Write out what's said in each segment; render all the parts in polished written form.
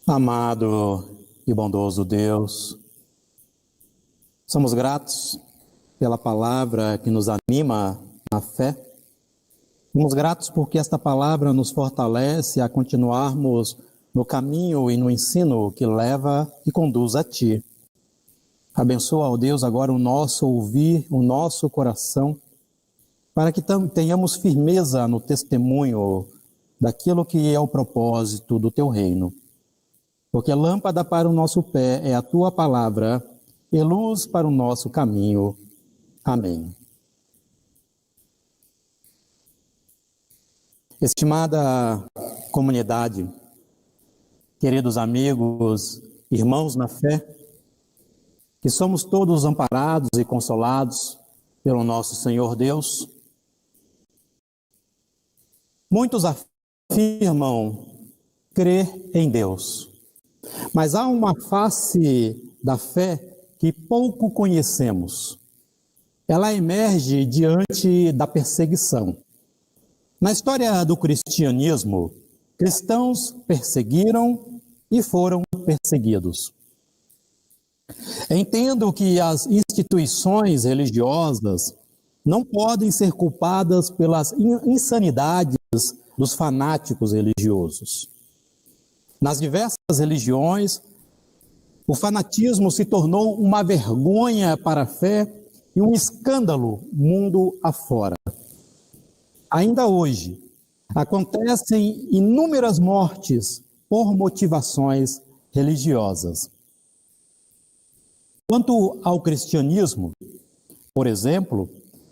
Amado e bondoso Deus, somos gratos pela palavra que nos anima na fé. Somos gratos porque esta palavra nos fortalece a continuarmos no caminho e no ensino que leva e conduz a Ti. Abençoa, ó Deus, agora o nosso ouvir, o nosso coração, para que tenhamos firmeza no testemunho daquilo que é o propósito do Teu reino. Porque lâmpada para o nosso pé é a Tua palavra e luz para o nosso caminho. Amém. Estimada comunidade, queridos amigos, irmãos na fé, que somos todos amparados e consolados pelo nosso Senhor Deus. Muitos afirmam crer em Deus, mas há uma face da fé que pouco conhecemos. Ela emerge diante da perseguição. Na história do cristianismo, cristãos perseguiram e foram perseguidos. Entendo que as instituições religiosas não podem ser culpadas pelas insanidades dos fanáticos religiosos. Nas diversas religiões, o fanatismo se tornou uma vergonha para a fé e um escândalo mundo afora. Ainda hoje, acontecem inúmeras mortes por motivações religiosas. Quanto ao cristianismo, por exemplo,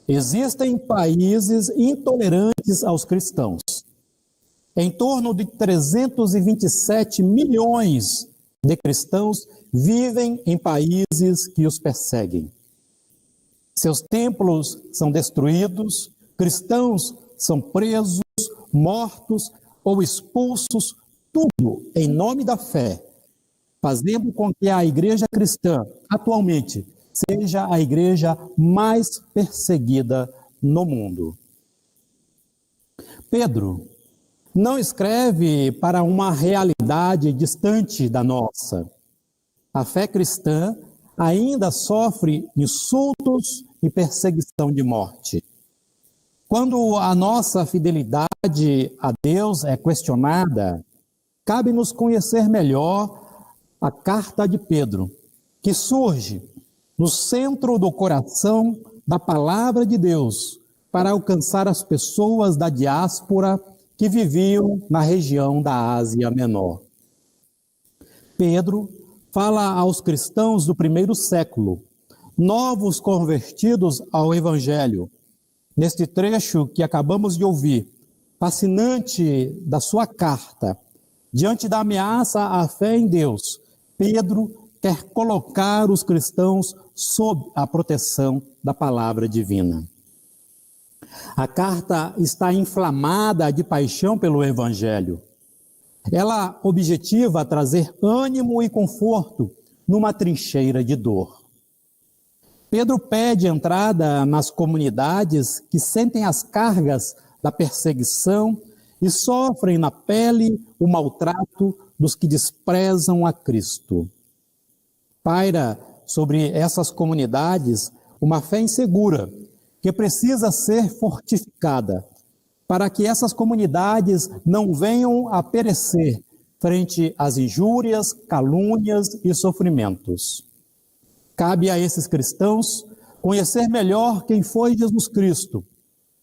existem países intolerantes aos cristãos. Em torno de 327 milhões de cristãos vivem em países que os perseguem. Seus templos são destruídos, cristãos são presos, mortos ou expulsos, tudo em nome da fé, fazendo com que a igreja cristã, atualmente, seja a igreja mais perseguida no mundo. Pedro não escreve para uma realidade distante da nossa. A fé cristã ainda sofre insultos e perseguição de morte. Quando a nossa fidelidade a Deus é questionada, cabe-nos conhecer melhor a carta de Pedro, que surge no centro do coração da palavra de Deus para alcançar as pessoas da diáspora que viviam na região da Ásia Menor. Pedro fala aos cristãos do primeiro século, novos convertidos ao Evangelho. Neste trecho que acabamos de ouvir, fascinante da sua carta, diante da ameaça à fé em Deus, Pedro quer colocar os cristãos sob a proteção da palavra divina. A carta está inflamada de paixão pelo Evangelho. Ela objetiva trazer ânimo e conforto numa trincheira de dor. Pedro pede entrada nas comunidades que sentem as cargas da perseguição e sofrem na pele o maltrato dos que desprezam a Cristo. Paira sobre essas comunidades uma fé insegura, que precisa ser fortificada, para que essas comunidades não venham a perecer frente às injúrias, calúnias e sofrimentos. Cabe a esses cristãos conhecer melhor quem foi Jesus Cristo,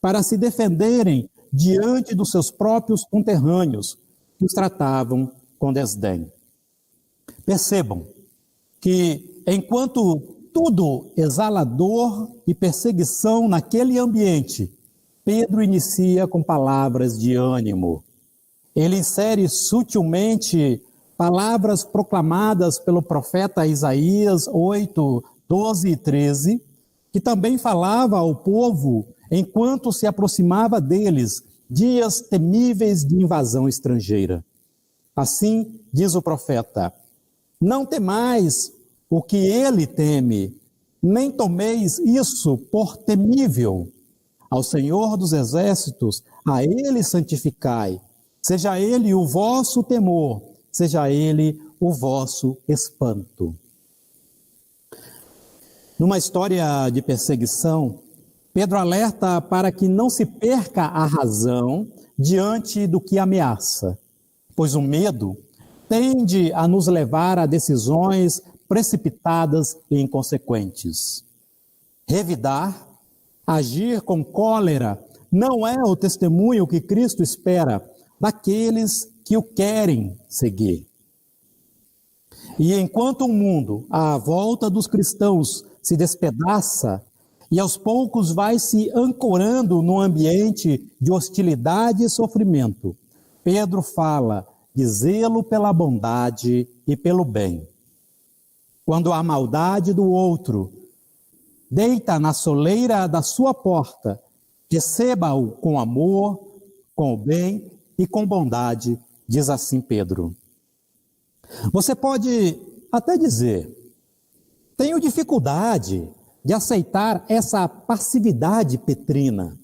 para se defenderem diante dos seus próprios conterrâneos, que os tratavam com desdém. Percebam que, enquanto tudo exala dor e perseguição naquele ambiente, Pedro inicia com palavras de ânimo. Ele insere sutilmente palavras proclamadas pelo profeta Isaías 8, 12 e 13, que também falava ao povo enquanto se aproximava deles dias temíveis de invasão estrangeira. Assim, diz o profeta: não temais o que ele teme, nem tomeis isso por temível. Ao Senhor dos Exércitos, a ele santificai. Seja ele o vosso temor, seja ele o vosso espanto. Numa história de perseguição, Pedro alerta para que não se perca a razão diante do que ameaça, pois o medo tende a nos levar a decisões precipitadas e inconsequentes. Revidar, agir com cólera, não é o testemunho que Cristo espera daqueles que o querem seguir. E enquanto o mundo, à volta dos cristãos, se despedaça e aos poucos vai se ancorando num ambiente de hostilidade e sofrimento, Pedro fala de zelo pela bondade e pelo bem. Quando a maldade do outro deita na soleira da sua porta, receba-o com amor, com o bem e com bondade, diz assim Pedro. Você pode até dizer: tenho dificuldade de aceitar essa passividade petrina.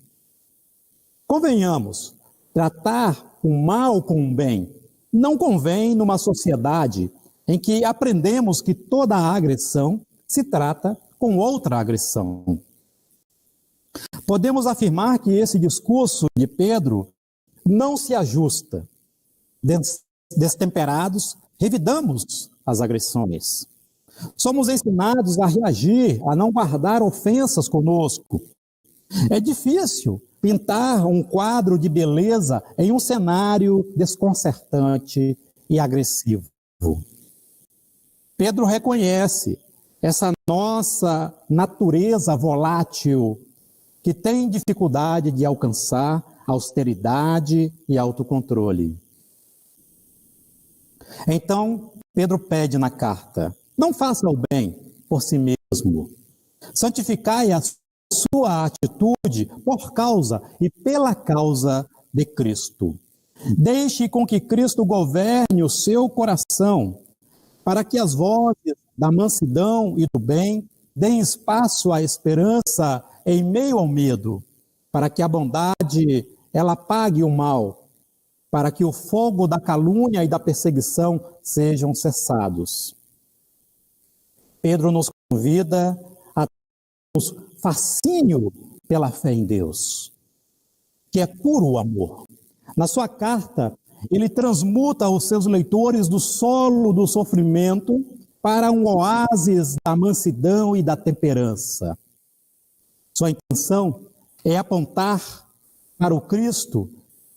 Convenhamos, tratar o mal com o bem não convém numa sociedade em que aprendemos que toda agressão se trata com outra agressão. Podemos afirmar que esse discurso de Pedro não se ajusta. Destemperados, revidamos as agressões. Somos ensinados a reagir, a não guardar ofensas conosco. É difícil pintar um quadro de beleza em um cenário desconcertante e agressivo. Pedro reconhece essa nossa natureza volátil que tem dificuldade de alcançar austeridade e autocontrole. Então, Pedro pede na carta: não faça o bem por si mesmo. Santificai a sua atitude por causa e pela causa de Cristo. Deixe com que Cristo governe o seu coração, para que as vozes da mansidão e do bem deem espaço à esperança em meio ao medo, para que a bondade ela apague o mal, para que o fogo da calúnia e da perseguição sejam cessados. Pedro nos convida a termos fascínio pela fé em Deus, que é puro amor. Na sua carta, ele transmuta os seus leitores do solo do sofrimento para um oásis da mansidão e da temperança. Sua intenção é apontar para o Cristo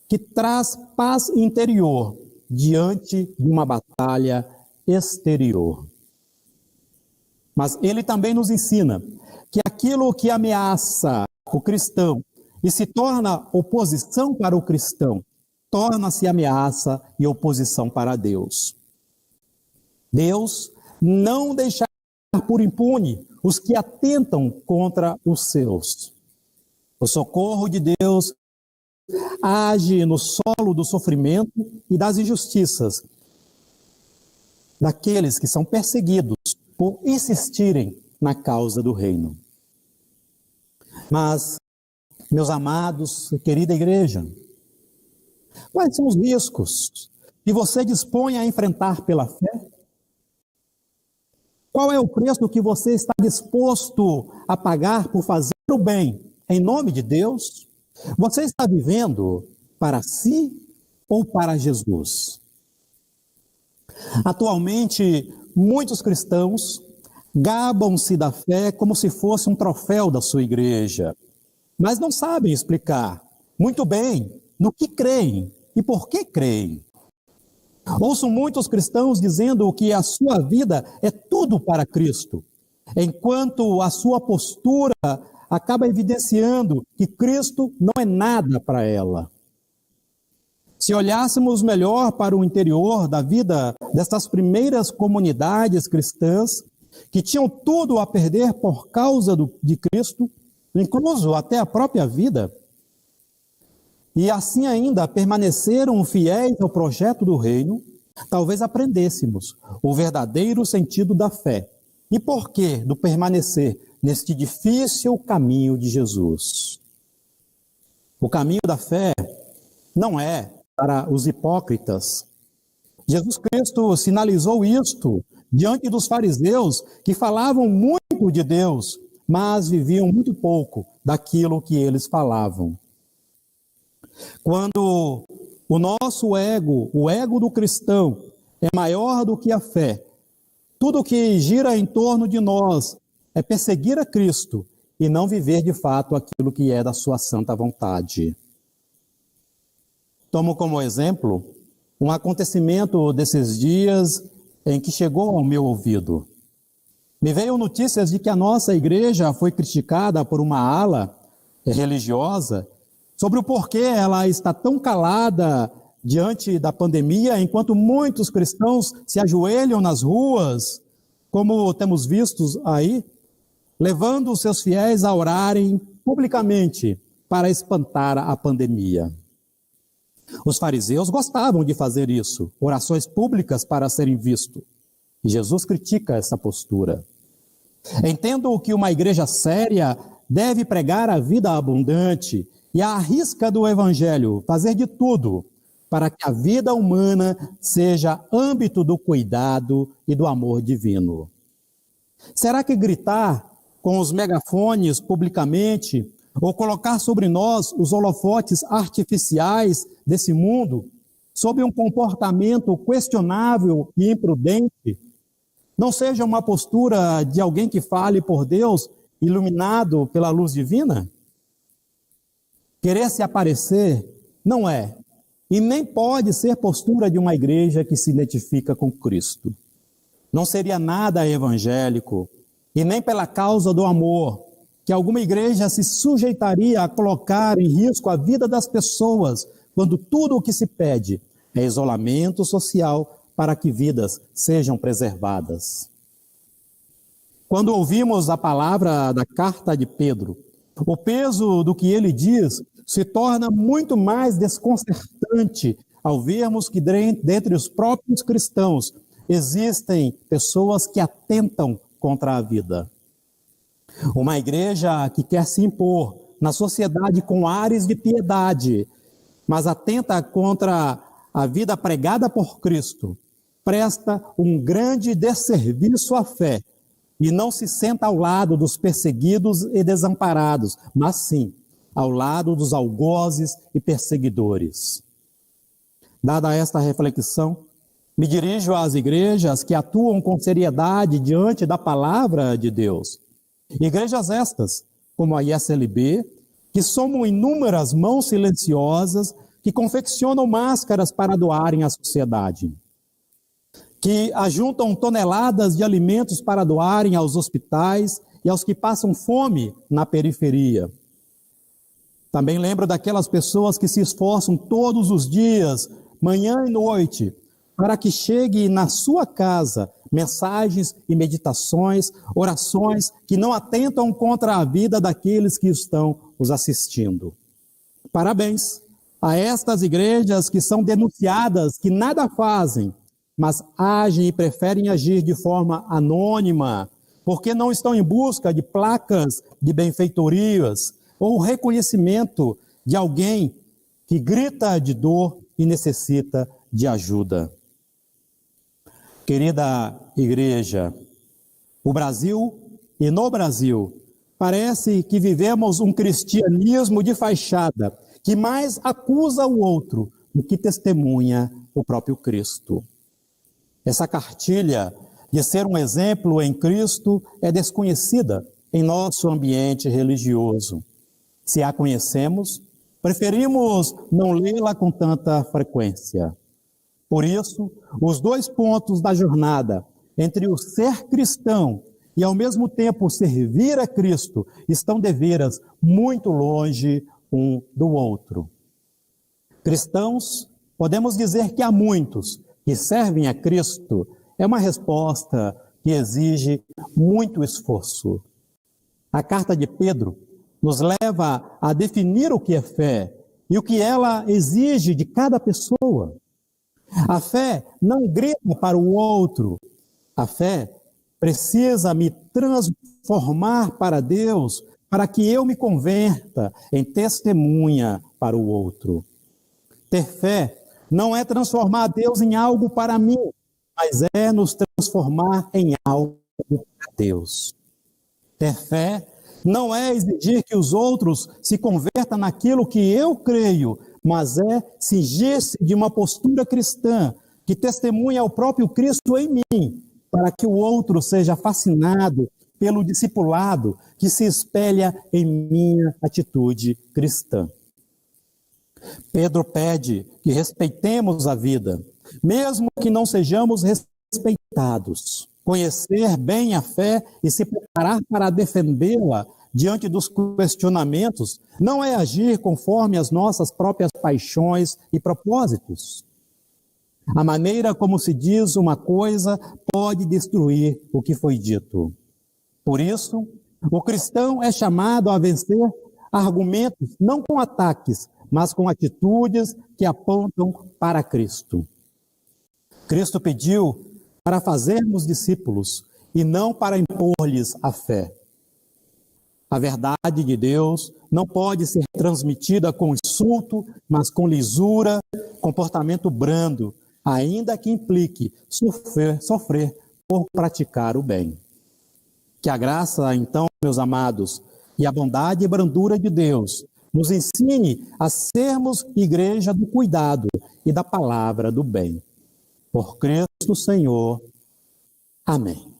que traz paz interior diante de uma batalha exterior. Mas ele também nos ensina que aquilo que ameaça o cristão e se torna oposição para o cristão, torna-se ameaça e oposição para Deus. Deus não deixará por impune os que atentam contra os seus. O socorro de Deus age no solo do sofrimento e das injustiças daqueles que são perseguidos por insistirem na causa do reino. Mas, meus amados, querida igreja, quais são os riscos que você dispõe a enfrentar pela fé? Qual é o preço que você está disposto a pagar por fazer o bem em nome de Deus? Você está vivendo para si ou para Jesus? Atualmente, muitos cristãos gabam-se da fé como se fosse um troféu da sua igreja, mas não sabem explicar muito bem no que creem e por que creem. Ouço muitos cristãos dizendo que a sua vida é tudo para Cristo, enquanto a sua postura acaba evidenciando que Cristo não é nada para ela. Se olhássemos melhor para o interior da vida dessas primeiras comunidades cristãs, que tinham tudo a perder por causa de Cristo, incluso até a própria vida, e assim ainda permaneceram fiéis ao projeto do reino, talvez aprendêssemos o verdadeiro sentido da fé e porquê do permanecer neste difícil caminho de Jesus. O caminho da fé não é para os hipócritas. Jesus Cristo sinalizou isto diante dos fariseus que falavam muito de Deus, mas viviam muito pouco daquilo que eles falavam. Quando o nosso ego, o ego do cristão, é maior do que a fé, tudo que gira em torno de nós é perseguir a Cristo e não viver de fato aquilo que é da sua santa vontade. Tomo como exemplo um acontecimento desses dias em que chegou ao meu ouvido. Me veio notícias de que a nossa igreja foi criticada por uma ala religiosa sobre o porquê ela está tão calada diante da pandemia, enquanto muitos cristãos se ajoelham nas ruas, como temos visto aí, levando os seus fiéis a orarem publicamente para espantar a pandemia. Os fariseus gostavam de fazer isso, orações públicas para serem vistos. E Jesus critica essa postura. Entendo que uma igreja séria deve pregar a vida abundante e à risca do evangelho, fazer de tudo para que a vida humana seja âmbito do cuidado e do amor divino. Será que gritar com os megafones publicamente ou colocar sobre nós os holofotes artificiais desse mundo, sob um comportamento questionável e imprudente, não seja uma postura de alguém que fale por Deus, iluminado pela luz divina? Querer se aparecer não é, e nem pode ser postura de uma igreja que se identifica com Cristo. Não seria nada evangélico, e nem pela causa do amor, que alguma igreja se sujeitaria a colocar em risco a vida das pessoas, quando tudo o que se pede é isolamento social para que vidas sejam preservadas. Quando ouvimos a palavra da carta de Pedro, o peso do que ele diz se torna muito mais desconcertante ao vermos que dentre os próprios cristãos existem pessoas que atentam contra a vida. Uma igreja que quer se impor na sociedade com ares de piedade, mas atenta contra a vida pregada por Cristo, presta um grande desserviço à fé e não se senta ao lado dos perseguidos e desamparados, mas sim ao lado dos algozes e perseguidores. Dada esta reflexão, me dirijo às igrejas que atuam com seriedade diante da palavra de Deus. Igrejas estas, como a ISLB, que somam inúmeras mãos silenciosas que confeccionam máscaras para doarem à sociedade, que ajuntam toneladas de alimentos para doarem aos hospitais e aos que passam fome na periferia. Também lembro daquelas pessoas que se esforçam todos os dias, manhã e noite, para que chegue na sua casa mensagens e meditações, orações que não atentam contra a vida daqueles que estão os assistindo. Parabéns a estas igrejas que são denunciadas, que nada fazem, mas agem e preferem agir de forma anônima, porque não estão em busca de placas de benfeitorias ou reconhecimento de alguém que grita de dor e necessita de ajuda. Querida igreja, o Brasil e no Brasil, parece que vivemos um cristianismo de fachada, que mais acusa o outro do que testemunha o próprio Cristo. Essa cartilha de ser um exemplo em Cristo é desconhecida em nosso ambiente religioso. Se a conhecemos, preferimos não lê-la com tanta frequência. Por isso, os dois pontos da jornada, entre o ser cristão e ao mesmo tempo servir a Cristo, estão deveras muito longe um do outro. Cristãos, podemos dizer que há muitos que servem a Cristo, é uma resposta que exige muito esforço. A carta de Pedro nos leva a definir o que é fé e o que ela exige de cada pessoa. A fé não grita para o outro. A fé precisa me transformar para Deus, para que eu me converta em testemunha para o outro. Ter fé não é transformar Deus em algo para mim, mas é nos transformar em algo para Deus. Ter fé não é exigir que os outros se convertam naquilo que eu creio, mas é cingir-se de uma postura cristã que testemunha o próprio Cristo em mim, para que o outro seja fascinado pelo discipulado que se espelha em minha atitude cristã. Pedro pede que respeitemos a vida, mesmo que não sejamos respeitados. Conhecer bem a fé e se preparar para defendê-la diante dos questionamentos não é agir conforme as nossas próprias paixões e propósitos. A maneira como se diz uma coisa pode destruir o que foi dito. Por isso, o cristão é chamado a vencer argumentos não com ataques, mas com atitudes que apontam para Cristo. Cristo pediu para fazermos discípulos e não para impor-lhes a fé. A verdade de Deus não pode ser transmitida com insulto, mas com lisura, comportamento brando, ainda que implique sofrer por praticar o bem. Que a graça, então, meus amados, e a bondade e brandura de Deus nos ensine a sermos igreja do cuidado e da palavra do bem. Por Cristo Senhor. Amém.